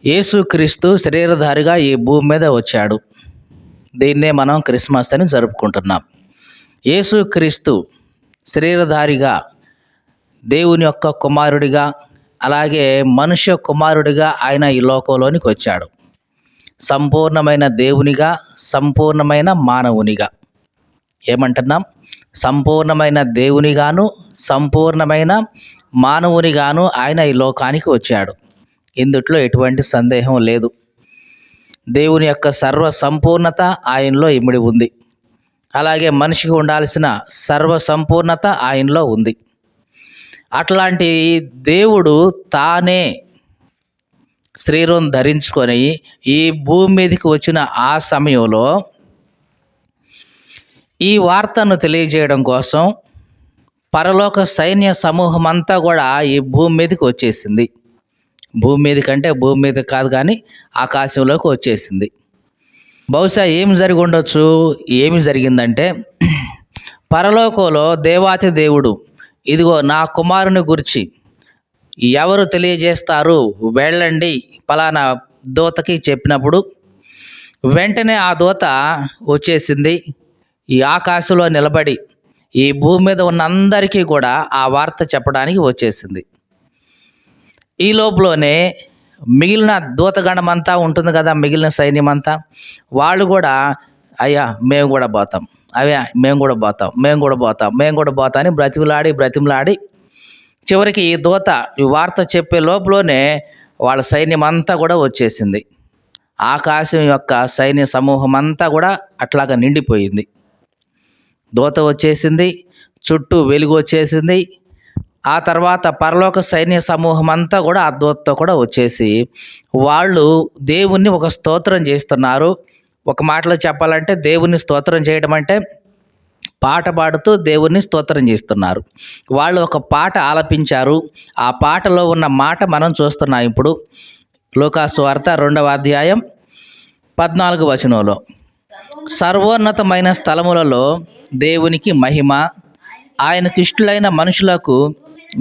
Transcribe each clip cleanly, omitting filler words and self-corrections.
యేసుక్రీస్తు శరీరధారిగా ఈ భూమి మీద వచ్చాడు. దీన్నే మనం క్రిస్మస్ అని జరుపుకుంటున్నాం. యేసుక్రీస్తు శరీరధారిగా దేవుని యొక్క కుమారుడిగా, అలాగే మనుష్య కుమారుడిగా ఆయన ఈ లోకంలోనికి వచ్చాడు. సంపూర్ణమైన దేవునిగా, సంపూర్ణమైన మానవునిగా. ఏమంటున్నాం? సంపూర్ణమైన దేవునిగాను, సంపూర్ణమైన మానవునిగాను ఆయన ఈ లోకానికి వచ్చాడు. ఇందుట్లో ఎటువంటి సందేహం లేదు. దేవుని యొక్క సర్వ సంపూర్ణత ఆయనలో ఇమిడి ఉంది. అలాగే మనిషికి ఉండాల్సిన సర్వ సంపూర్ణత ఆయనలో ఉంది. అట్లాంటి దేవుడు తానే శరీరం ధరించుకొని ఈ భూమి మీదకి వచ్చిన ఆ సమయంలో ఈ వార్తను తెలియజేయడం కోసం పరలోక సైన్య సమూహం అంతా కూడా ఈ భూమి మీదకి వచ్చేసింది. భూమి మీద కంటే భూమి మీద కాదు కానీ ఆకాశంలోకి వచ్చేసింది. బహుశా ఏమి జరిగి ఉండొచ్చు? ఏమి జరిగిందంటే, పరలోకంలో దేవాతి దేవుడు ఇదిగో నా కుమారుని గురించి ఎవరు తెలియజేస్తారు, వెళ్ళండి పలానా దూతకి చెప్పినప్పుడు వెంటనే ఆ దూత వచ్చేసింది. ఈ ఆకాశంలో నిలబడి ఈ భూమి మీద ఉన్న అందరికీ కూడా ఆ వార్త చెప్పడానికి వచ్చేసింది. ఈ లోపులోనే మిగిలిన దూతగణం అంతా ఉంటుంది కదా, మిగిలిన సైన్యం అంతా, వాళ్ళు కూడా అయ్యా మేము కూడా పోతాం, అయ్యా మేము కూడా పోతాం, మేము కూడా పోతాం అని బ్రతిమలాడి చివరికి ఈ దూత ఈ వార్త చెప్పే లోపులోనే వాళ్ళ సైన్యం అంతా కూడా వచ్చేసింది. ఆకాశం యొక్క సైన్య సమూహం అంతా కూడా అట్లాగా నిండిపోయింది. దూత వచ్చేసింది, చుట్టూ వెలుగు వచ్చేసింది. ఆ తర్వాత పరలోక సైన్య సమూహం అంతా కూడా ఆ దూతతో కూడా వచ్చేసి వాళ్ళు దేవుణ్ణి ఒక స్తోత్రం చేస్తున్నారు. ఒక మాటలో చెప్పాలంటే దేవుణ్ణి స్తోత్రం చేయడం అంటే పాట పాడుతూ దేవుణ్ణి స్తోత్రం చేస్తున్నారు. వాళ్ళు ఒక పాట ఆలపించారు. ఆ పాటలో ఉన్న మాట మనం చూస్తున్నాం ఇప్పుడు. లూకాసు వార్త 2వ అధ్యాయం 14వ వచనంలో, సర్వోన్నతమైన స్థలములలో దేవునికి మహిమ, ఆయనకు ఇష్టలైన మనుషులకు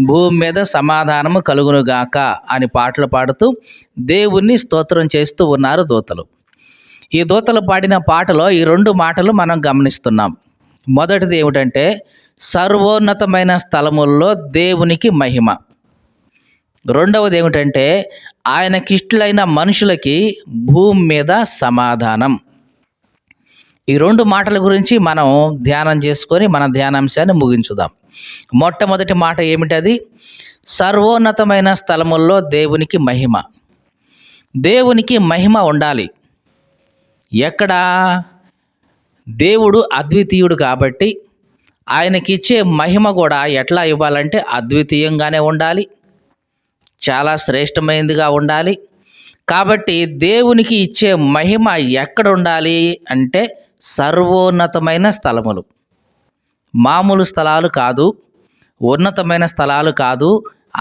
భూమి మీద సమాధానము కలుగునుగాక అని పాటలు పాడుతూ దేవుణ్ణి స్తోత్రం చేస్తూ ఉన్నారు దూతలు. ఈ దూతలు పాడిన పాటలో ఈ 2 మాటలు మనం గమనిస్తున్నాం. మొదటిది ఏమిటంటే, సర్వోన్నతమైన స్థలముల్లో దేవునికి మహిమ. రెండవది ఏమిటంటే, ఆయనకిష్టులైన మనుషులకి భూమి మీద సమాధానం. ఈ 2 మాటల గురించి మనం ధ్యానం చేసుకొని మన ధ్యానాంశాన్ని ముగించుదాం. మొట్టమొదటి మాట ఏమిటది? సర్వోన్నతమైన స్థలముల్లో దేవునికి మహిమ. దేవునికి మహిమ ఉండాలి. ఎక్కడ? దేవుడు అద్వితీయుడు కాబట్టి ఆయనకిచ్చే మహిమ కూడా ఎట్లా ఇవ్వాలంటే అద్వితీయంగానే ఉండాలి, చాలా శ్రేష్టమైనదిగా ఉండాలి. కాబట్టి దేవునికి ఇచ్చే మహిమ ఎక్కడ ఉండాలి అంటే సర్వోన్నతమైన స్థలములు. మామూలు స్థలాలు కాదు, ఉన్నతమైన స్థలాలు కాదు,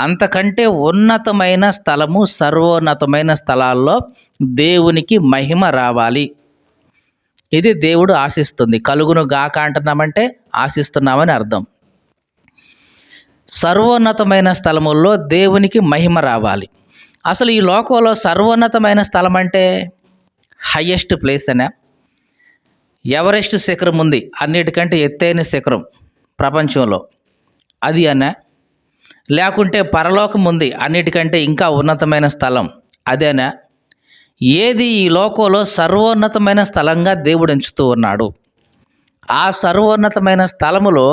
అంతకంటే ఉన్నతమైన స్థలము, సర్వోన్నతమైన స్థలాల్లో దేవునికి మహిమ రావాలి. ఇది దేవుడు ఆశిస్తుంది. కలుగును గాక అంటున్నామంటే ఆశిస్తున్నామని అర్థం. సర్వోన్నతమైన స్థలముల్లో దేవునికి మహిమ రావాలి. అసలు ఈ లోకంలో సర్వోన్నతమైన స్థలం అంటే హయ్యెస్ట్ ప్లేస్ అనే? ఎవరెస్ట్ శిఖరం ఉంది, అన్నిటికంటే ఎత్తైన శిఖరం ప్రపంచంలో, అది అనే? లేకుంటే పరలోకం ఉంది, అన్నిటికంటే ఇంకా ఉన్నతమైన స్థలం, అదేనా? ఏది ఈ లోకంలో సర్వోన్నతమైన స్థలంగా దేవుడు ఎంచుతూ ఉన్నాడు? ఆ సర్వోన్నతమైన స్థలములో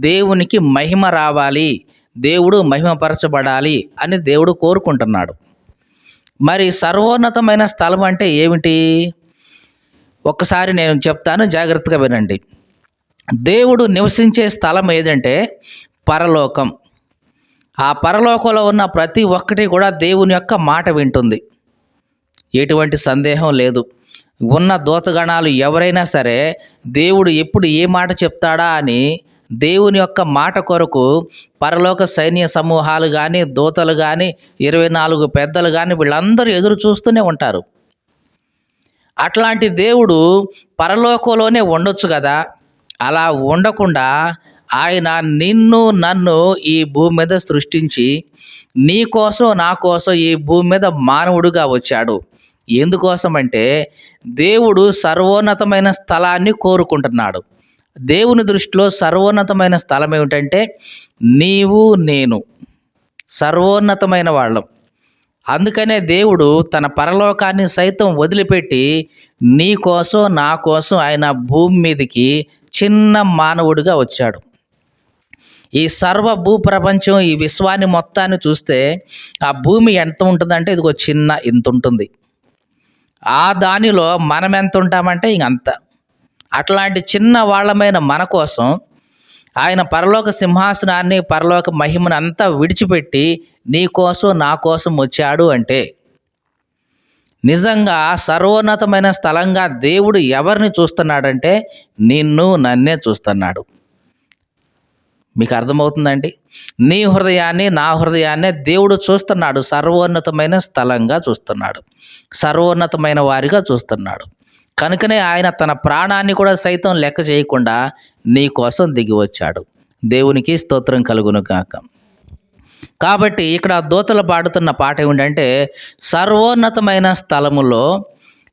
దేవునికి మహిమ రావాలి, దేవుడు మహిమపరచబడాలి అని దేవుడు కోరుకుంటున్నాడు. మరి సర్వోన్నతమైన స్థలం అంటే ఏమిటి? ఒక్కసారి నేను చెప్తాను, జాగ్రత్తగా వినండి. దేవుడు నివసించే స్థలం ఏదంటే పరలోకం. ఆ పరలోకంలో ఉన్న ప్రతి ఒక్కటి కూడా దేవుని యొక్క మాట వింటుంది. ఎటువంటి సందేహం లేదు. ఉన్న దూతగణాలు ఎవరైనా సరే దేవుడు ఎప్పుడు ఏ మాట చెప్తాడా అని దేవుని యొక్క మాట కొరకు పరలోక సైన్య సమూహాలు కానీ, దూతలు కానీ, 24 పెద్దలు కానీ వీళ్ళందరూ ఎదురు చూస్తూనే ఉంటారు. అట్లాంటి దేవుడు పరలోకంలోనే ఉండొచ్చు కదా. అలా ఉండకుండా ఆయన నిన్ను నన్ను ఈ భూమి మీద సృష్టించి నీ కోసం నా కోసం ఈ భూమి మీద మానవుడిగా వచ్చాడు. ఎందుకోసం అంటే దేవుడు సర్వోన్నతమైన స్థలాన్ని కోరుకుంటున్నాడు. దేవుని దృష్టిలో సర్వోన్నతమైన స్థలం ఏమిటంటే నీవు నేను సర్వోన్నతమైన వాళ్ళం. అందుకనే దేవుడు తన పరలోకాన్ని సైతం వదిలిపెట్టి నీ కోసం నా కోసం ఆయన భూమి మీదకి చిన్న మానవుడిగా వచ్చాడు. ఈ సర్వ భూప్రపంచం ఈ విశ్వాన్ని మొత్తాన్ని చూస్తే ఆ భూమి ఎంత ఉంటుందంటే ఇదిగో చిన్న ఇంత ఉంటుంది. ఆ దానిలో మనం ఎంత ఉంటామంటే ఇంకంత. అట్లాంటి చిన్న వాళ్ళమైన మన కోసం ఆయన పరలోక సింహాసనాన్ని పరలోక మహిమను అంతా విడిచిపెట్టి నీ కోసం నా కోసం వచ్చాడు అంటే నిజంగా సర్వోన్నతమైన స్థలంగా దేవుడు ఎవరిని చూస్తున్నాడంటే నిన్ను నన్నే చూస్తున్నాడు. మీకు అర్థమవుతుందండి? నీ హృదయాన్ని నా హృదయాన్ని దేవుడు చూస్తున్నాడు. సర్వోన్నతమైన స్థలంగా చూస్తున్నాడు, సర్వోన్నతమైన వారిగా చూస్తున్నాడు. కనుకనే ఆయన తన ప్రాణాన్ని కూడా సైతం లెక్క చేయకుండా నీ కోసం దిగి వచ్చాడు. దేవునికి స్తోత్రం కలుగును గాక. కాబట్టి ఇక్కడ దూతలు పాడుతున్న పాట ఏమిటంటే సర్వోన్నతమైన స్థలములో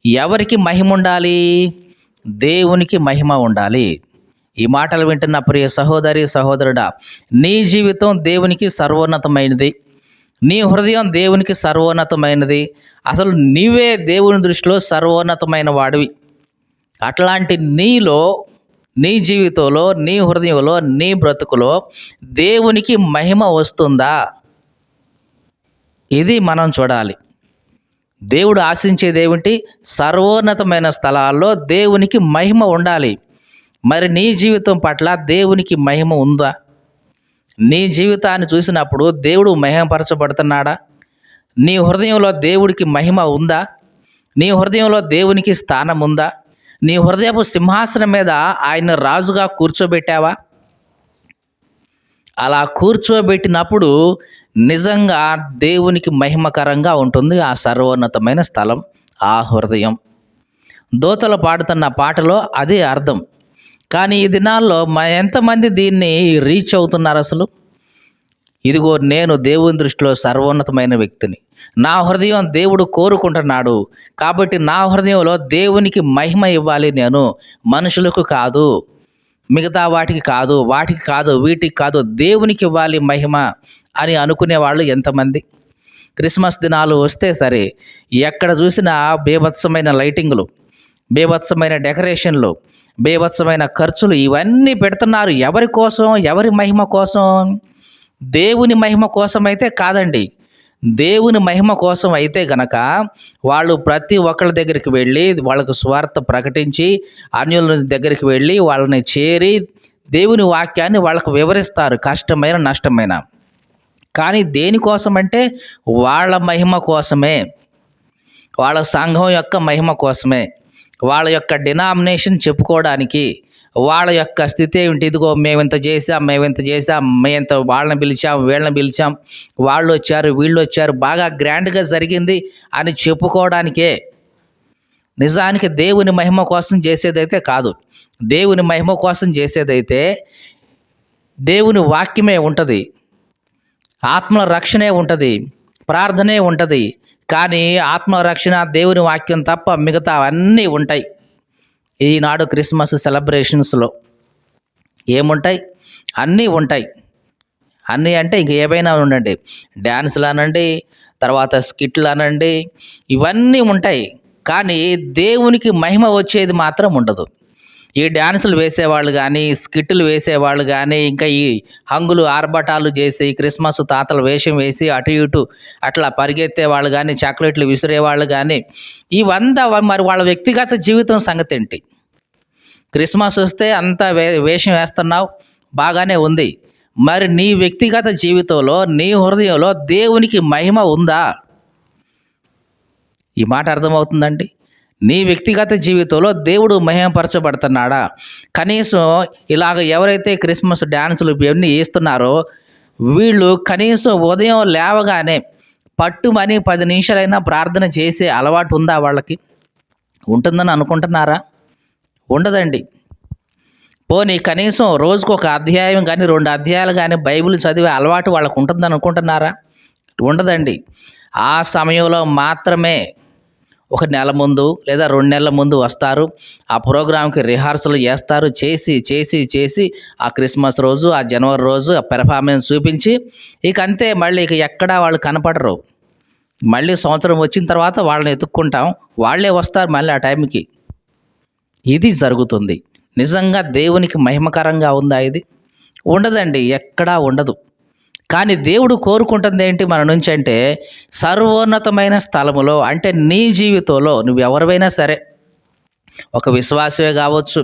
ఎవరికి మహిమ ఉండాలి? దేవునికి మహిమ ఉండాలి. ఈ మాటలు వింటున్న ప్రియ సహోదరి సహోదరుడా, నీ జీవితం దేవునికి సర్వోన్నతమైనది. నీ హృదయం దేవునికి సర్వోన్నతమైనది. అసలు నీవే దేవుని దృష్టిలో సర్వోన్నతమైన వాడివి. అట్లాంటి నీలో, నీ జీవితంలో, నీ హృదయంలో, నీ బ్రతుకులో దేవునికి మహిమ వస్తుందా? ఇది మనం చూడాలి. దేవుడు ఆశించేది ఏమిటి? సర్వోన్నతమైన స్థలాల్లో దేవునికి మహిమ ఉండాలి. మరి నీ జీవితం పట్ల దేవునికి మహిమ ఉందా? నీ జీవితాన్ని చూసినప్పుడు దేవుడు మహిమపరచబడుతున్నాడా? నీ హృదయంలో దేవుడికి మహిమ ఉందా? నీ హృదయంలో దేవునికి స్థానం ఉందా? నీ హృదయపు సింహాసనం మీద ఆయన రాజుగా కూర్చోబెట్టావా? అలా కూర్చోబెట్టినప్పుడు నిజంగా దేవునికి మహిమకరంగా ఉంటుంది ఆ సర్వోన్నతమైన స్థలం, ఆ హృదయం. దూతలు పాడుతున్న పాటలో అదే అర్థం. కానీ ఈ దినాల్లో ఎంతమంది దీన్ని రీచ్ అవుతున్నారు అసలు? ఇదిగో నేను దేవుని దృష్టిలో సర్వోన్నతమైన వ్యక్తిని, నా హృదయం దేవుడు కోరుకుంటున్నాడు, కాబట్టి నా హృదయంలో దేవునికి మహిమ ఇవ్వాలి నేను, మనుషులకు కాదు, మిగతా వాటికి కాదు, వీటికి కాదు, దేవునికి ఇవ్వాలి మహిమ అని అనుకునే వాళ్ళు ఎంతమంది? క్రిస్మస్ దినాలు వస్తే సరే ఎక్కడ చూసినా బీభత్సమైన లైటింగులు, బీభత్సమైన డెకరేషన్లు, బీభత్సమైన ఖర్చులు ఇవన్నీ పెడుతున్నారు. ఎవరి కోసం? ఎవరి మహిమ కోసం? దేవుని మహిమ కోసం అయితే కాదండి. దేవుని మహిమ కోసం అయితే గనక వాళ్ళు ప్రతి ఒక్కళ్ళ దగ్గరికి వెళ్ళి వాళ్ళకు స్వార్థ ప్రకటించి అన్యుల దగ్గరికి వెళ్ళి వాళ్ళని చేరి దేవుని వాక్యాన్ని వాళ్ళకు వివరిస్తారు, కష్టమైన నష్టమైన. కానీ దేనికోసం అంటే వాళ్ళ మహిమ కోసమే, వాళ్ళ సంఘం యొక్క మహిమ కోసమే, వాళ్ళ యొక్క డినామినేషన్ చెప్పుకోవడానికి, వాళ్ళ యొక్క స్థితి ఏమిటి? ఇదిగో మేమింత చేసాం, మేమింత వాళ్ళని పిలిచాం, వీళ్ళని పిలిచాం, వాళ్ళు వచ్చారు, వీళ్ళు వచ్చారు, బాగా గ్రాండ్గా జరిగింది అని చెప్పుకోవడానికే. నిజానికి దేవుని మహిమ కోసం చేసేదైతే కాదు. దేవుని మహిమ కోసం చేసేదైతే దేవుని వాక్యమే ఉంటుంది, ఆత్మల రక్షణే ఉంటుంది, ప్రార్థనే ఉంటుంది. కానీ ఆత్మరక్షణ, దేవుని వాక్యం తప్ప మిగతా అన్నీ ఉంటాయి. ఈనాడు క్రిస్మస్ సెలబ్రేషన్స్లో ఏముంటాయి? అన్నీ ఉంటాయి. అన్నీ అంటే ఇంక ఏవైనా ఉండండి, డ్యాన్సులు అనండి, తర్వాత స్కిట్లు అనండి, ఇవన్నీ ఉంటాయి. కానీ దేవునికి మహిమ వచ్చేది మాత్రం ఉండదు. ఈ డ్యాన్సులు వేసేవాళ్ళు కానీ, స్కిట్లు వేసేవాళ్ళు కానీ, ఇంకా ఈ హంగులు ఆర్భటాలు చేసి క్రిస్మస్ తాతల వేషం వేసి అటు ఇటు అట్లా పరిగెత్తే వాళ్ళు కానీ, చాక్లెట్లు విసిరేవాళ్ళు కానీ, ఇవంతా మరి వాళ్ళ వ్యక్తిగత జీవితం సంగతి ఏంటి? క్రిస్మస్ వస్తే అంతా వేషం వేస్తున్నావు, బాగానే ఉంది. మరి నీ వ్యక్తిగత జీవితంలో, నీ హృదయంలో దేవునికి మహిమ ఉందా? ఈ మాట అర్థమవుతుందండి? నీ వ్యక్తిగత జీవితంలో దేవుడు మహిమపరచబడుతున్నాడా? కనీసం ఇలాగ ఎవరైతే క్రిస్మస్ డ్యాన్సులు ఇవన్నీ వేస్తున్నారో వీళ్ళు కనీసం ఉదయం లేవగానే పట్టుమని 10 నిమిషాలైనా ప్రార్థన చేసే అలవాటు ఉందా వాళ్ళకి? ఉంటుందని అనుకుంటున్నారా? ఉండదండి. పోనీ కనీసం రోజుకు ఒక అధ్యాయం కానీ 2 అధ్యాయాలు కానీ బైబిల్ చదివే అలవాటు వాళ్ళకు ఉంటుందని అనుకుంటున్నారా? ఉండదండి. ఆ సమయంలో మాత్రమే ఒక నెల ముందు లేదా 2 నెలల ముందు వస్తారు. ఆ ప్రోగ్రామ్‌కి రిహార్సల్ చేస్తారు. చేసి ఆ క్రిస్మస్ రోజు, ఆ జనవరి రోజు ఆ పెర్ఫార్మెన్స్ చూపించి ఇక అంతే, మళ్ళీ ఇక ఎక్కడా వాళ్ళు కనపడరు. మళ్ళీ సంవత్సరం వచ్చిన తర్వాత వాళ్ళని ఎతుక్కుంటాం. వాళ్ళే వస్తారు మళ్ళీ ఆ టైంకి. ఇది జరుగుతుంది. నిజంగా దేవునికి మహిమకరంగా ఉందా ఇది? ఉండదండి. ఎక్కడా ఉండదు. కానీ దేవుడు కోరుకుంటుంది ఏంటి మన నుంచి అంటే, సర్వోన్నతమైన స్థలములో అంటే నీ జీవితంలో నువ్వెవరివైనా సరే, ఒక విశ్వాసవే కావచ్చు,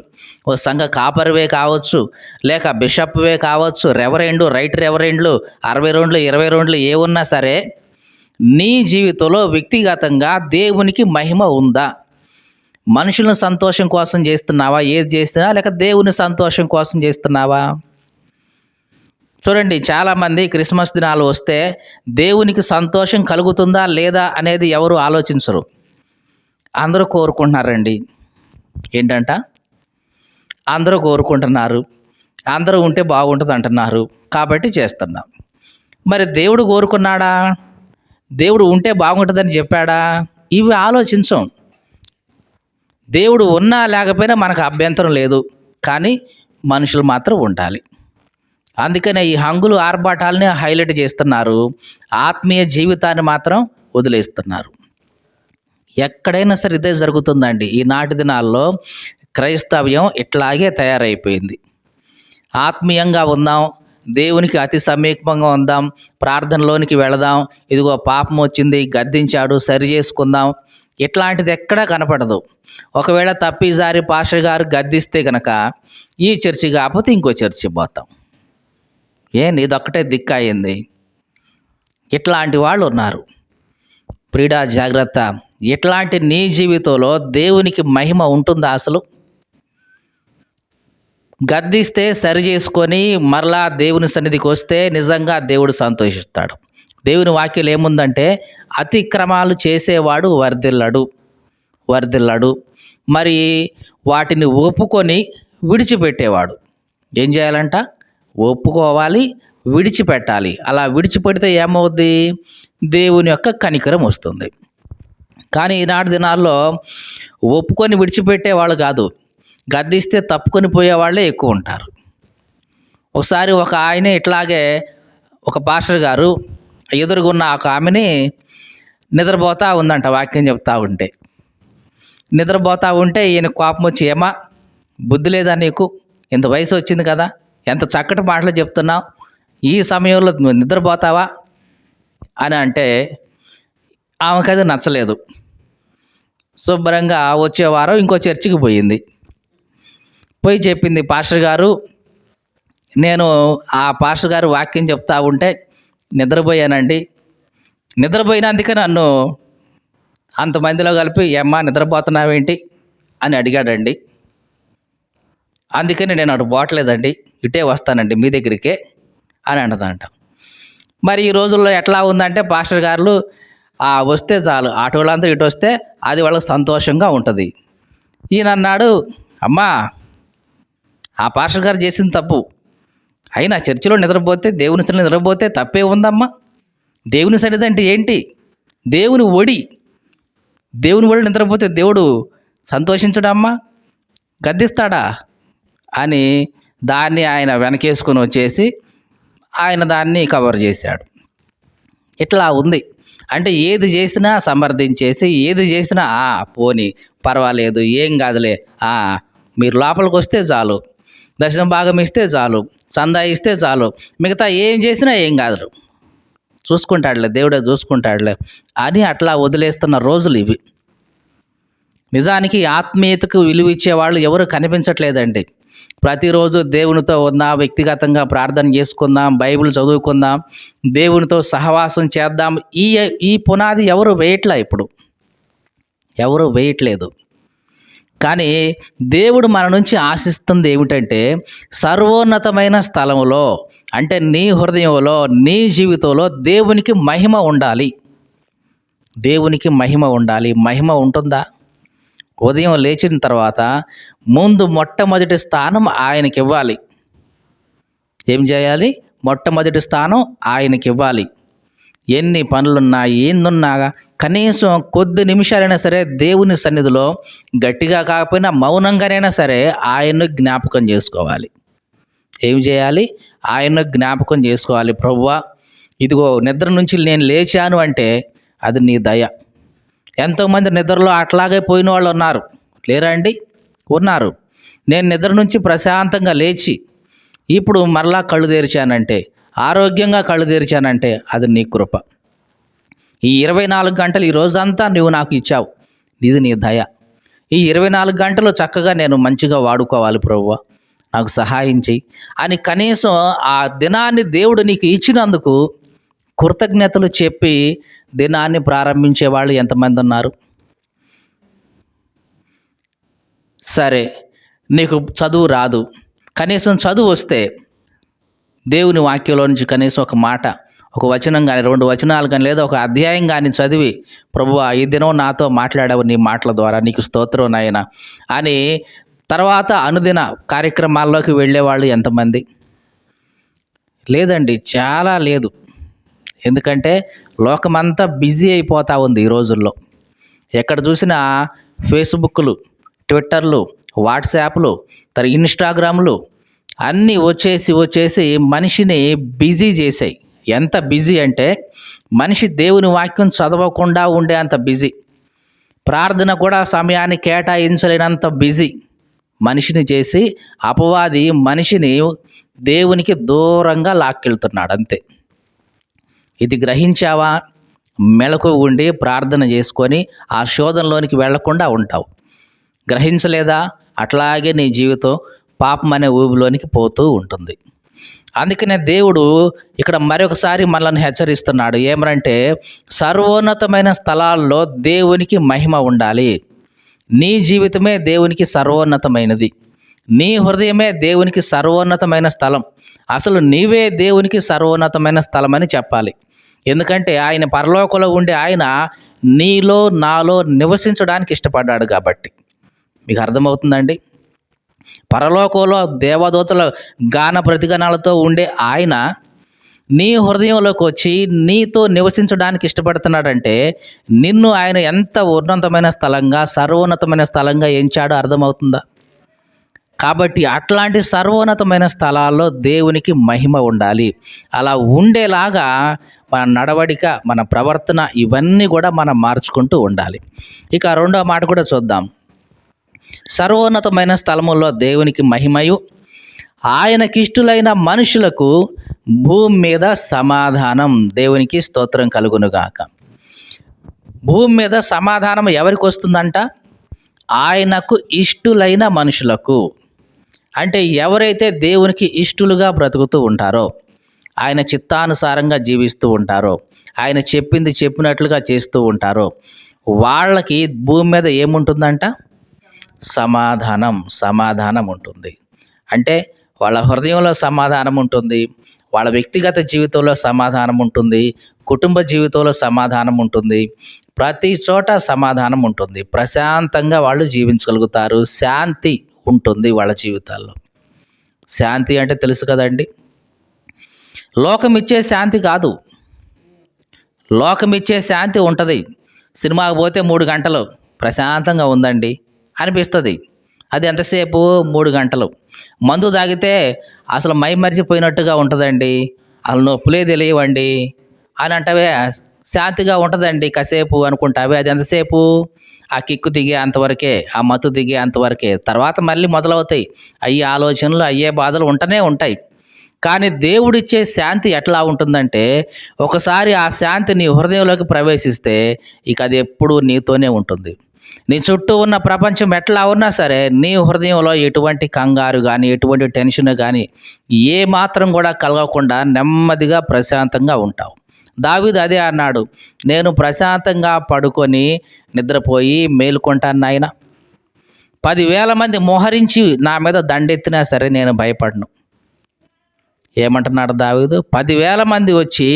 ఒక సంఘ కాపరివే కావచ్చు, లేక బిషప్‌వే కావచ్చు, రెవరెండు, రైట్ రెవరెండ్‌లు 62, 22 ఏ ఉన్నా సరే, నీ జీవితంలో వ్యక్తిగతంగా దేవునికి మహిమ ఉందా? మనుషుల సంతోషం కోసం చేస్తున్నావా? ఏది చేసినా లేక దేవుని సంతోషం కోసం చేస్తున్నావా? చూడండి, చాలామంది క్రిస్మస్ దినాలు వస్తే దేవునికి సంతోషం కలుగుతుందా లేదా అనేది ఎవరు ఆలోచించరు. అందరూ కోరుకుంటున్నారండి. ఏంటంట? అందరూ కోరుకుంటున్నారు. అందరూ ఉంటే బాగుంటుంది అంటున్నారు. కాబట్టి చేస్తున్నాం. మరి దేవుడు కోరుకున్నాడా? దేవుడు ఉంటే బాగుంటుందని చెప్పాడా? ఇవి ఆలోచించం. దేవుడు ఉన్నా లేకపోయినా మనకు అభ్యంతరం లేదు. కానీ మనుషులు మాత్రం ఉండాలి. అందుకనే ఈ హంగులు ఆర్భాటాలని హైలైట్ చేస్తున్నారు. ఆత్మీయ జీవితాన్ని మాత్రం వదిలేస్తున్నారు. ఎక్కడైనా సరే ఇదే జరుగుతుందండి. ఈనాటి దినాల్లో క్రైస్తవ్యం ఇట్లాగే తయారైపోయింది. ఆత్మీయంగా ఉందాం, దేవునికి అతి సమీపంగా ఉందాం, ప్రార్థనలోనికి వెళదాం, ఇదిగో పాపం వచ్చింది, గద్దించాడు, సరి చేసుకుందాం, ఇట్లాంటిది ఎక్కడా కనపడదు. ఒకవేళ తప్పిజారి పాస్టర్ గారు గద్దిస్తే కనుక ఈ చర్చి కాకపోతే ఇంకో చర్చి పోతాం. నీదొక్కటే దిక్కయింది. ఇట్లాంటి వాళ్ళు ఉన్నారు. ప్రియుడా, జాగ్రత్త. ఇట్లాంటి నీ జీవితంలో దేవునికి మహిమ ఉంటుందా అసలు? గద్దిస్తే సరి చేసుకొని మరలా దేవుని సన్నిధికి వస్తే నిజంగా దేవుడు సంతోషిస్తాడు. దేవుని వాక్యం ఏముందంటే, అతిక్రమాలు చేసేవాడు వర్ధిల్లడు. మరి వాటిని ఒప్పుకొని విడిచిపెట్టేవాడు ఏం చేయాలంట? ఒప్పుకోవాలి, విడిచిపెట్టాలి. అలా విడిచిపెడితే ఏమవుద్ది? దేవుని యొక్క కనికరం వస్తుంది. కానీ ఈనాటి దినాల్లో ఒప్పుకొని విడిచిపెట్టేవాళ్ళు కాదు, గద్దిస్తే తప్పుకొని పోయేవాళ్ళే ఎక్కువ ఉంటారు. ఒకసారి ఒక ఆయనే ఇట్లాగే, ఒక పాస్టర్ గారు ఎదురుగున్న ఒక ఆమెని నిద్రపోతూ ఉందంట. వాక్యం చెప్తా ఉంటే నిద్రపోతూ ఉంటే ఈయన కోపం వచ్చి, ఏమా బుద్ధి లేదా నీకు? ఇంత వయసు వచ్చింది కదా, ఎంత చక్కటి మాటలు చెప్తున్నావు, ఈ సమయంలో నువ్వు నిద్రపోతావా అని అంటే ఆమెకు అది నచ్చలేదు. శుభ్రంగా వచ్చే వారం ఇంకో చర్చికి పోయింది. పోయి చెప్పింది, పాస్టర్ గారు, నేను ఆ పాస్టర్ గారు వాక్యం చెప్తా ఉంటే నిద్రపోయానండి. నిద్రపోయినందుకే నన్ను అంతమందిలో కలిపి ఏమ్మా నిద్రపోతున్నావేంటి అని అడిగాడండి. అందుకని నేను అటు పోవట్లేదండి, ఇటే వస్తానండి మీ దగ్గరికే అని అంటదంట. మరి ఈ రోజుల్లో ఎట్లా ఉందంటే, పాస్టర్ గారు వస్తే చాలు, ఆటోళ్ళంతా ఇటు వస్తే అది వాళ్ళకి సంతోషంగా ఉంటుంది. ఈయన అన్నాడు, అమ్మా ఆ పాస్టర్ గారు చేసిన తప్పు, అయినా చర్చిలో నిద్రపోతే, దేవుని సన్నిధి నిద్రపోతే తప్పే ఉందమ్మా. దేవుని సన్నిధి అంటే ఏంటి? దేవుని ఒడి. దేవుని ఒడి నిద్రపోతే దేవుడు సంతోషించడమ్మా, గద్దిస్తాడా అని దాన్ని ఆయన వెనకేసుకొని వచ్చేసి ఆయన దాన్ని కవర్ చేశాడు. ఇట్లా ఉంది. అంటే ఏది చేసినా సమర్థించేసి, ఏది చేసినా పోనీ పర్వాలేదు, ఏం కాదులే, మీరు లోపలికి వస్తే చాలు, దర్శన భాగం ఇస్తే చాలు, చందా ఇస్తే చాలు, మిగతా ఏం చేసినా ఏం కాదు, చూసుకుంటాడులే, దేవుడే చూసుకుంటాడులే అని అట్లా వదిలేస్తున్న రోజులు ఇవి. నిజానికి ఆత్మీయతకు విలువ ఇచ్చేవాళ్ళు ఎవరు కనిపించట్లేదండి. ప్రతిరోజు దేవునితో ఉందాం, వ్యక్తిగతంగా ప్రార్థన చేసుకుందాం, బైబిల్ చదువుకుందాం, దేవునితో సహవాసం చేద్దాం, ఈ పునాది ఎవరు వేయట్లేదు. కానీ దేవుడు మన నుంచి ఆశిస్తుంది ఏమిటంటే, సర్వోన్నతమైన స్థలంలో అంటే నీ హృదయంలో, నీ జీవితంలో దేవునికి మహిమ ఉండాలి. మహిమ ఉంటుందా? ఉదయం లేచిన తర్వాత ముందు మొట్టమొదటి స్థానం ఆయనకి ఇవ్వాలి. ఏం చేయాలి? మొట్టమొదటి స్థానం ఆయనకి ఇవ్వాలి. ఎన్ని పనులున్నా ఏందున్నా కనీసం కొద్ది నిమిషాలైనా సరే దేవుని సన్నిధిలో గట్టిగా కాకపోయినా మౌనంగానైనా సరే ఆయన్ను జ్ఞాపకం చేసుకోవాలి. ఏం చేయాలి? ఆయన్ను జ్ఞాపకం చేసుకోవాలి. ప్రభువా, ఇదిగో నిద్ర నుంచి నేను లేచాను అంటే అది నీ దయ. ఎంతోమంది నిద్రలో అట్లాగే పోయిన వాళ్ళు ఉన్నారు, లేరా అండి? ఉన్నారు. నేను నిద్ర నుంచి ప్రశాంతంగా లేచి ఇప్పుడు మరలా కళ్ళు తెరిచానంటే, ఆరోగ్యంగా కళ్ళు తెరిచానంటే అది నీ కృప. ఈ 24 గంటలు ఈ రోజంతా నువ్వు నాకు ఇచ్చావు, ఇది నీ దయ. ఈ 24 గంటలు చక్కగా నేను మంచిగా వాడుకోవాలి ప్రభువా, నాకు సహాయం చెయ్యి అని కనీసం ఆ దినాన్ని దేవుడు నీకు ఇచ్చినందుకు కృతజ్ఞతలు చెప్పి దినాన్ని ప్రారంభించే వాళ్ళు ఎంతమంది ఉన్నారు? సరే, నీకు చదువు రాదు, కనీసం చదువు వస్తే దేవుని వాక్యంలో నుంచి కనీసం ఒక మాట, ఒక వచనం కానీ 2 వచనాలు కానీ లేదా ఒక అధ్యాయం కానీ చదివి, ప్రభువా ఈ దినం నాతో మాట్లాడావు నీ మాటల ద్వారా, నీకు స్తోత్రం నాయనా అని తర్వాత అనుదిన కార్యక్రమాల్లోకి వెళ్ళేవాళ్ళు ఎంతమంది? లేదండి, చాలా లేదు. ఎందుకంటే లోకమంతా బిజీ అయిపోతూ ఉంది ఈ రోజుల్లో. ఎక్కడ చూసినా ఫేస్బుక్లు, ట్విట్టర్లు, వాట్సాప్లు, ఇన్స్టాగ్రామ్లు అన్నీ వచ్చేసి మనిషిని బిజీ చేసాయి. ఎంత బిజీ అంటే మనిషి దేవుని వాక్యం చదవకుండా ఉండే అంత బిజీ, ప్రార్థన కూడా సమయాన్ని కేటాయించలేనంత బిజీ మనిషిని చేసి అపవాది మనిషిని దేవునికి దూరంగా లాక్కెళ్తున్నాడు అంతే. ఇది గ్రహించావా? మెలకు ఉండి ప్రార్థన చేసుకొని ఆ శోధనలోనికి వెళ్లకుండా ఉంటావు. గ్రహించలేదా? అట్లాగే నీ జీవితం పాపం అనే ఊబిలోనికి పోతూ ఉంటుంది. అందుకనే దేవుడు ఇక్కడ మరొకసారి మనల్ని హెచ్చరిస్తున్నాడు. ఏమనంటే సర్వోన్నతమైన స్థలాల్లో దేవునికి మహిమ ఉండాలి. నీ జీవితమే దేవునికి సర్వోన్నతమైనది. నీ హృదయమే దేవునికి సర్వోన్నతమైన స్థలం. అసలు నీవే దేవునికి సర్వోన్నతమైన స్థలం అని చెప్పాలి. ఎందుకంటే ఆయన పరలోకంలో ఉండే ఆయన నీలో నాలో నివసించడానికి ఇష్టపడ్డాడు కాబట్టి. మీకు అర్థమవుతుందండి? పరలోకంలో దేవదూతల గాన ప్రతిగణాలతో ఉండే ఆయన నీ హృదయంలోకి వచ్చి నీతో నివసించడానికి ఇష్టపడుతున్నాడంటే నిన్ను ఆయన ఎంత ఉన్నతమైన స్థలంగా, సర్వోన్నతమైన స్థలంగా ఎంచాడో అర్థమవుతుందా? కాబట్టి అట్లాంటి సర్వోన్నతమైన స్థలాల్లో దేవునికి మహిమ ఉండాలి. అలా ఉండేలాగా మన నడవడిక, మన ప్రవర్తన ఇవన్నీ కూడా మనం మార్చుకుంటూ ఉండాలి. ఇక రెండో మాట కూడా చూద్దాం. సర్వోన్నతమైన స్థలముల్లో దేవునికి మహిమయు, ఆయనకిష్టులైన మనుషులకు భూమి మీద సమాధానం. దేవునికి స్తోత్రం కలుగునుగాక. భూమి మీద సమాధానం ఎవరికి వస్తుందంట? ఆయనకు ఇష్టులైన మనుషులకు. అంటే ఎవరైతే దేవునికి ఇష్టలుగా బ్రతుకుతూ ఉంటారో, ఆయన చిత్తానుసారంగా జీవిస్తూ ఉంటారో, ఆయన చెప్పింది చెప్పినట్లుగా చేస్తూ ఉంటారో వాళ్ళకి భూమి మీద ఏముంటుందంట? సమాధానం ఉంటుంది. అంటే వాళ్ళ హృదయంలో సమాధానం ఉంటుంది, వాళ్ళ వ్యక్తిగత జీవితంలో సమాధానం ఉంటుంది, కుటుంబ జీవితంలో సమాధానం ఉంటుంది, ప్రతి చోట సమాధానం ఉంటుంది. ప్రశాంతంగా వాళ్ళు జీవించగలుగుతారు. శాంతి ఉంటుంది వాళ్ళ జీవితాల్లో. శాంతి అంటే తెలుసు కదండి, లోకం ఇచ్చే శాంతి కాదు. లోకం ఇచ్చే శాంతి ఉంటుంది. సినిమాకి పోతే 3 గంటలు ప్రశాంతంగా ఉందండి అనిపిస్తుంది. అది ఎంతసేపు? 3 గంటలు. మందు తాగితే అసలు మై మరిచిపోయినట్టుగా ఉంటుందండి, అసలు నొప్పులే తెలియవండి అని అంటవే, శాంతిగా ఉంటుందండి కాసేపు అనుకుంటావే. అది ఎంతసేపు? ఆ కిక్కు దిగే అంతవరకే, ఆ మత్తు దిగే అంతవరకే. తర్వాత మళ్ళీ మొదలవుతాయి అయ్యే ఆలోచనలు, అయ్యే బాధలు ఉంటూనే ఉంటాయి. కానీ దేవుడిచ్చే శాంతి ఎట్లా ఉంటుందంటే ఒకసారి ఆ శాంతి నీ హృదయంలోకి ప్రవేశిస్తే ఇక అది ఎప్పుడూ నీతోనే ఉంటుంది. నీ చుట్టూ ఉన్న ప్రపంచం ఎట్లా ఉన్నా సరే నీ హృదయంలో ఎటువంటి కంగారు కానీ, ఎటువంటి టెన్షన్ కానీ ఏ మాత్రం కూడా కలగకుండా నెమ్మదిగా ప్రశాంతంగా ఉంటావు. దావీదు అదే అన్నాడు, నేను ప్రశాంతంగా పడుకొని నిద్రపోయి మేలుకుంటాను నాయన. 10,000 మంది మోహరించి నా మీద దండెత్తినా సరే నేను భయపడను. ఏమంటున్నాడు దావీదు? 10,000 మంది వచ్చి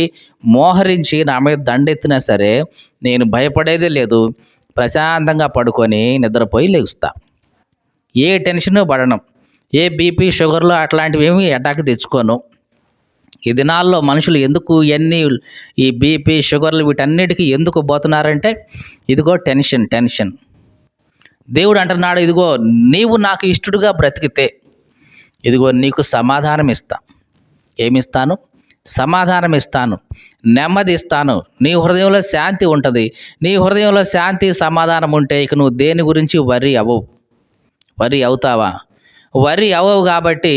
మోహరించి నా మీద దండెత్తినా సరే నేను భయపడేదే లేదు, ప్రశాంతంగా పడుకొని నిద్రపోయి లేగుస్తా. ఏ టెన్షను పడను, ఏ బీపీ షుగర్లు అట్లాంటివి ఏమి అటాక్ తెచ్చుకోను. ఈ దినాల్లో మనుషులు ఎందుకు ఈ బీపీ షుగర్లు వీటన్నిటికీ ఎందుకు పోతున్నారంటే ఇదిగో టెన్షన్. దేవుడు అంటున్నాడు, ఇదిగో నీవు నాకు ఇష్టడుగా బ్రతికితే ఇదిగో నీకు సమాధానం ఇస్తా. ఏమిస్తాను? సమాధానం ఇస్తాను, నెమ్మది ఇస్తాను, నీ హృదయంలో శాంతి ఉంటుంది. నీ హృదయంలో శాంతి సమాధానం ఉంటే ఇక నువ్వు దేని గురించి వరి అవుతావా? వరి అవ్వవు. కాబట్టి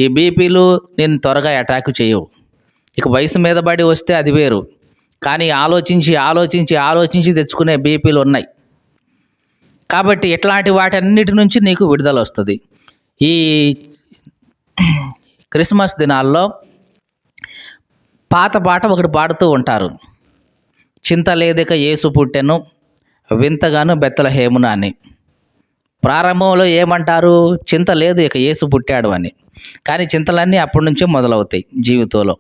ఈ బీపీలు నేను త్వరగా అటాక్ చేయవు. ఇక వయసు మీద పడి వస్తే అది వేరు, కానీ ఆలోచించి తెచ్చుకునే బీపీలు ఉన్నాయి. కాబట్టి ఇట్లాంటి వాటన్నిటి నుంచి నీకు విడుదల వస్తుంది. ఈ క్రిస్మస్ దినాల్లో పాత పాట ఒకటి పాడుతూ ఉంటారు, చింత లేదిక యేసు పుట్టెను వింతగాను బెత్లెహేమున అని. ప్రారంభంలో ఏమంటారు? చింత లేదు, ఇక యేసు పుట్టాడు అని. కానీ చింతలన్నీ అప్పటి నుంచే మొదలవుతాయి జీవితంలో.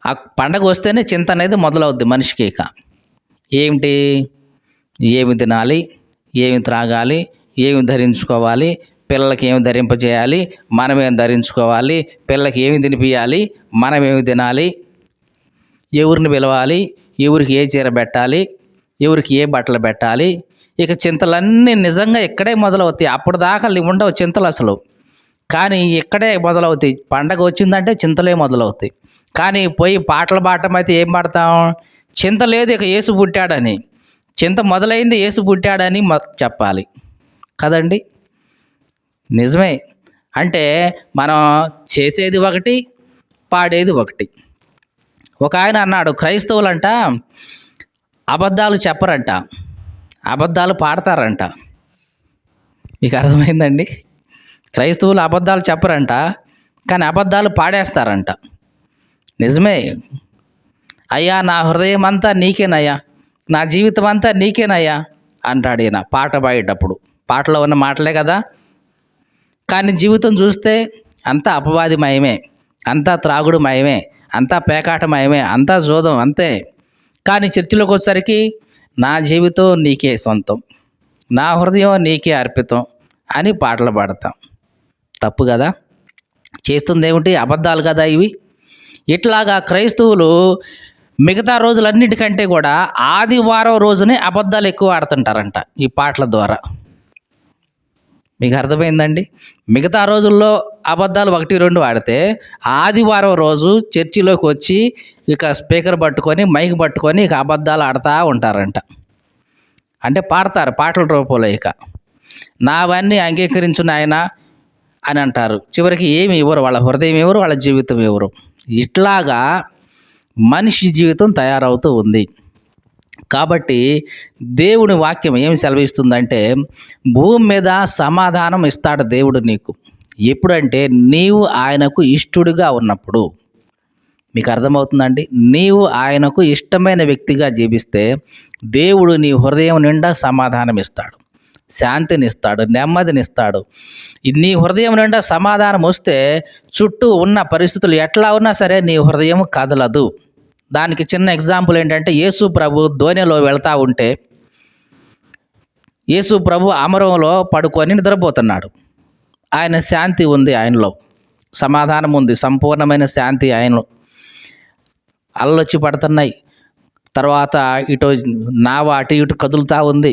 ఆ పండగ వస్తేనే చింత అనేది మొదలవుద్ది మనిషికి. ఇక ఏమిటి? ఏమి తినాలి, ఏమి త్రాగాలి, ఏమి ధరించుకోవాలి, పిల్లలకి ఏమి ధరింపజేయాలి, మనమేం ధరించుకోవాలి, పిల్లలకి ఏమి తినిపియాలి, మనమేమి తినాలి, ఎవరిని పిలవాలి, ఎవరికి ఏ చీర పెట్టాలి, ఎవరికి ఏ బట్టలు పెట్టాలి. ఇక చింతలన్నీ నిజంగా ఇక్కడే మొదలవుతాయి. అప్పటిదాకా ఉండవు చింతలు అసలు, కానీ ఇక్కడే మొదలవుతాయి. పండగ వచ్చిందంటే చింతలే మొదలవుతాయి. కానీ పోయి పాటలు పాడటం అయితే ఏం పాడతాం? చింత లేదు, ఇక యేసు పుట్టాడని. చింత మొదలైంది యేసు పుట్టాడని చెప్పాలి కదండి. నిజమే. అంటే మనం చేసేది ఒకటి, పాడేది ఒకటి. ఒక ఆయన అన్నాడు, క్రైస్తవులంట అబద్ధాలు చెప్పరంట, అబద్ధాలు పాడతారంట. మీకు అర్థమైందండి? క్రైస్తవులు అబద్ధాలు చెప్పరంట, కానీ అబద్ధాలు పాడేస్తారంట. నిజమే. అయ్యా నా హృదయం అంతా నీకేనయ్యా, నా జీవితం అంతా నీకేనయ్యా అంటాడు ఈయన పాట పాడేటప్పుడు. పాటలో ఉన్న మాటలే కదా, కానీ జీవితం చూస్తే అంతా అపవాదిమయమే, అంతా త్రాగుడుమయమే, అంతా పేకాటమయమే, అంతా జోదం అంతే. కానీ చర్చిలోకి వచ్చేసరికి నా జీవితం నీకే సొంతం, నా హృదయం నీకే అర్పితం అని పాటలు పాడతాం. తప్పు కదా? చేస్తుంది ఏమిటి? అబద్ధాలు కదా ఇవి. ఇట్లాగా క్రైస్తవులు మిగతా రోజులన్నిటికంటే కూడా ఆదివారం రోజునే అబద్ధాలు ఎక్కువ ఆడుతుంటారంట ఈ పాటల ద్వారా. మీకు అర్థమైందండి? మిగతా రోజుల్లో అబద్ధాలు 1-2 ఆడితే ఆదివారం రోజు చర్చిలోకి వచ్చి ఇక స్పీకర్ పట్టుకొని మైక్ పట్టుకొని ఇక అబద్ధాలు ఆడుతూ ఉంటారంట. అంటే పాడతారు పాటల రూపంలో. ఇక నావన్నీ అంగీకరించు నాయన అని అంటారు. చివరికి ఏమి ఇవ్వరు, వాళ్ళ హృదయం ఎవరు, వాళ్ళ జీవితం ఎవరు. ఇట్లాగా మనిషి జీవితం తయారవుతూ ఉంది. కాబట్టి దేవుని వాక్యం ఏమి సెలవిస్తుందంటే భూమి మీద సమాధానం ఇస్తాడు దేవుడు నీకు. ఎప్పుడంటే నీవు ఆయనకు ఇష్టడుగా ఉన్నప్పుడు. మీకు అర్థమవుతుందండి? నీవు ఆయనకు ఇష్టమైన వ్యక్తిగా జీవిస్తే దేవుడు నీ హృదయం నిండా సమాధానం ఇస్తాడు, శాంతినిస్తాడు, నెమ్మదినిస్తాడు. నీ హృదయం నిండా సమాధానం వస్తే చుట్టూ ఉన్న పరిస్థితులు ఎట్లా ఉన్నా సరే నీ హృదయం కదలదు. దానికి చిన్న ఎగ్జాంపుల్ ఏంటంటే యేసు ప్రభు దోణిలో వెళ్తూ ఉంటే యేసు ప్రభు అమరంలో పడుకొని నిద్రపోతున్నాడు. ఆయన శాంతి ఉంది, ఆయనలో సమాధానం ఉంది, సంపూర్ణమైన శాంతి ఆయనలో. అల్లొచ్చి పడుతున్నాయి, తర్వాత ఇటు నావ అటు ఇటు కదులుతూ ఉంది,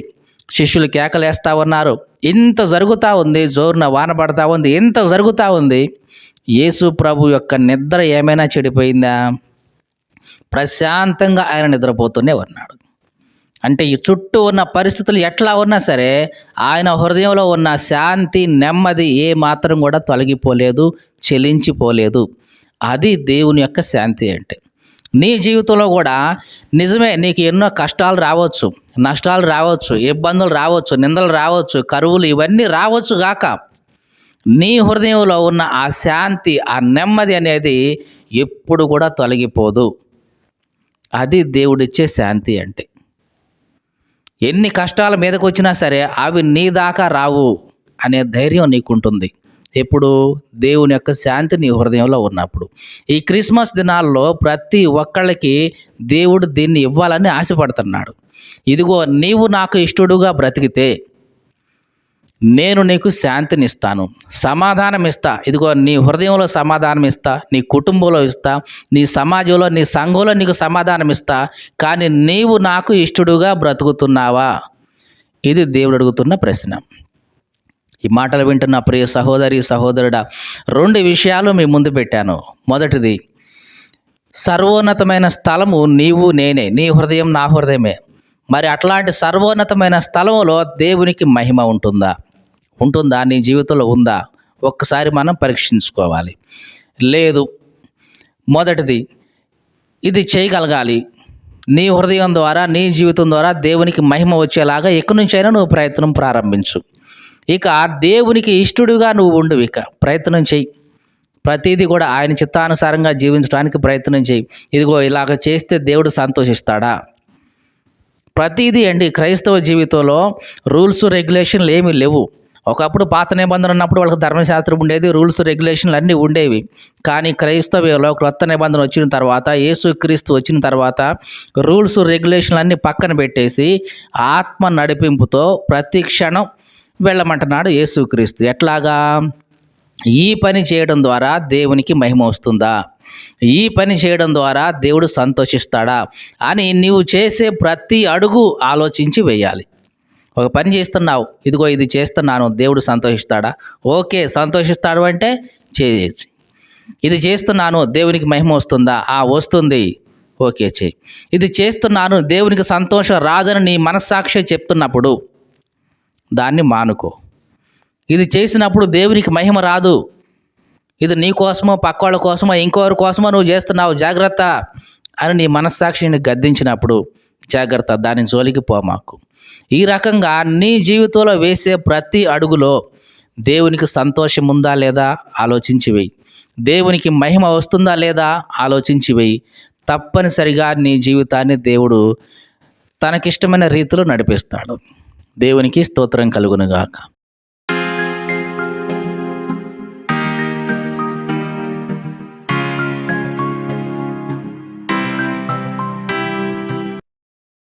శిష్యులు కేకలేస్తూ ఉన్నారు, ఇంత జరుగుతూ ఉంది, జోరున వాన పడతా ఉంది, ఇంత జరుగుతూ ఉంది. యేసు ప్రభు యొక్క నిద్ర ఏమైనా చెడిపోయిందా? ప్రశాంతంగా ఆయన నిద్రపోతూనే ఉన్నాడు. అంటే ఈ చుట్టూ ఉన్న పరిస్థితులు ఎట్లా ఉన్నా సరే ఆయన హృదయంలో ఉన్న శాంతి, నెమ్మది ఏ మాత్రం కూడా తొలగిపోలేదు, చెలించిపోలేదు. అది దేవుని యొక్క శాంతి అంటే. నీ జీవితంలో కూడా నిజమే, నీకు ఎన్నో కష్టాలు రావచ్చు, నష్టాలు రావచ్చు, ఇబ్బందులు రావచ్చు, నిందలు రావచ్చు, కరువులు ఇవన్నీ రావచ్చు గాక నీ హృదయంలో ఉన్న ఆ శాంతి, ఆ నెమ్మది అనేది ఎప్పుడు కూడా తొలగిపోదు. అది దేవుడిచ్చే శాంతి అంటే. ఎన్ని కష్టాల మీదకి వచ్చినా సరే అవి నీ దాకా రావు అనే ధైర్యం నీకుంటుంది ఎప్పుడు? దేవుని యొక్క శాంతి నీ హృదయంలో ఉన్నప్పుడు. ఈ క్రిస్మస్ దినాల్లో ప్రతి ఒక్కళ్ళకి దేవుడు దీన్ని ఇవ్వాలని ఆశపడుతున్నాడు. ఇదిగో నీవు నాకు ఇష్టడుగా బ్రతికితే, నేను నీకు శాంతినిస్తాను, సమాధానం ఇస్తా. ఇదిగో నీ హృదయంలో సమాధానం ఇస్తా, నీ కుటుంబంలో ఇస్తా, నీ సమాజంలో నీ సంఘంలో నీకు సమాధానం ఇస్తా. కానీ నీవు నాకు ఇష్టడుగా బ్రతుకుతున్నావా? ఇది దేవుడు అడుగుతున్న ప్రశ్న. ఈ మాటలు వింటున్న ప్రియ సహోదరి సహోదరుడా, 2 విషయాలు మీ ముందు పెట్టాను. మొదటిది, సర్వోన్నతమైన స్థలము నీవు నేనే, నీ హృదయం నా హృదయమే. మరి అట్లాంటి సర్వోన్నతమైన స్థలంలో దేవునికి మహిమ ఉంటుందా? ఉంటుందా? నీ జీవితంలో ఉందా? ఒక్కసారి మనం పరీక్షించుకోవాలి. లేదు. మొదటిది, ఇది చేయగలగాలి. నీ హృదయం ద్వారా, నీ జీవితం ద్వారా దేవునికి మహిమ వచ్చేలాగా ఎక్కడి నుంచైనా నువ్వు ప్రయత్నం ప్రారంభించు. ఇక దేవునికి ఇష్టడుగా నువ్వు ఉండు. ఇక ప్రయత్నం చెయ్యి. ప్రతిదీ కూడా ఆయన చిత్తానుసారంగా జీవించడానికి ప్రయత్నం చేయి. ఇదిగో ఇలాగ చేస్తే దేవుడు సంతోషిస్తాడా? ప్రతిదీ అండి, క్రైస్తవ జీవితంలో రూల్స్ రెగ్యులేషన్లు ఏమీ లేవు. ఒకప్పుడు పాత నిబంధన ఉన్నప్పుడు వాళ్ళకి ధర్మశాస్త్రం ఉండేది, రూల్స్ రెగ్యులేషన్లు అన్నీ ఉండేవి. కానీ క్రైస్తవ్యంలో క్రొత్త నిబంధన వచ్చిన తర్వాత, యేసుక్రీస్తు వచ్చిన తర్వాత రూల్స్ రెగ్యులేషన్లు అన్నీ పక్కన పెట్టేసి ఆత్మ నడిపింపుతో ప్రతి క్షణం వెళ్ళమంటున్నాడు యేసుక్రీస్తు. ఎట్లాగా? ఈ పని చేయడం ద్వారా దేవునికి మహిమ వస్తుందా? ఈ పని చేయడం ద్వారా దేవుడు సంతోషిస్తాడా అని నీవు చేసే ప్రతి అడుగు ఆలోచించి వేయాలి. ఒక పని చేస్తున్నావు, ఇదిగో ఇది చేస్తున్నాను, దేవుడు సంతోషిస్తాడా? ఓకే, సంతోషిస్తాడు అంటే చేయొచ్చు. ఇది చేస్తున్నాను, దేవునికి మహిమ వస్తుందా? వస్తుంది. ఓకే, చేయి. ఇది చేస్తున్నాను, దేవునికి సంతోషం రాదని నీ మనస్సాక్షి చెప్తున్నప్పుడు దాన్ని మానుకో. ఇది చేసినప్పుడు దేవునికి మహిమ రాదు, ఇది నీ కోసమో పక్కోళ్ళ కోసమో ఇంకోరి కోసమో నువ్వు చేస్తున్నావు, జాగ్రత్త అని నీ మనస్సాక్షిని గద్దించినప్పుడు జాగ్రత్త, దాని జోలికి పోమాకు. ఈ రకంగా నీ జీవితంలో వేసే ప్రతి అడుగులో దేవునికి సంతోషం ఉందా లేదా ఆలోచించి వెయ్యి. దేవునికి మహిమ వస్తుందా లేదా ఆలోచించి వెయ్యి. తప్పనిసరిగా నీ జీవితాన్ని దేవుడు తనకిష్టమైన రీతిలో నడిపిస్తాడు. దేవునికి స్తోత్రం కలుగునుగాక.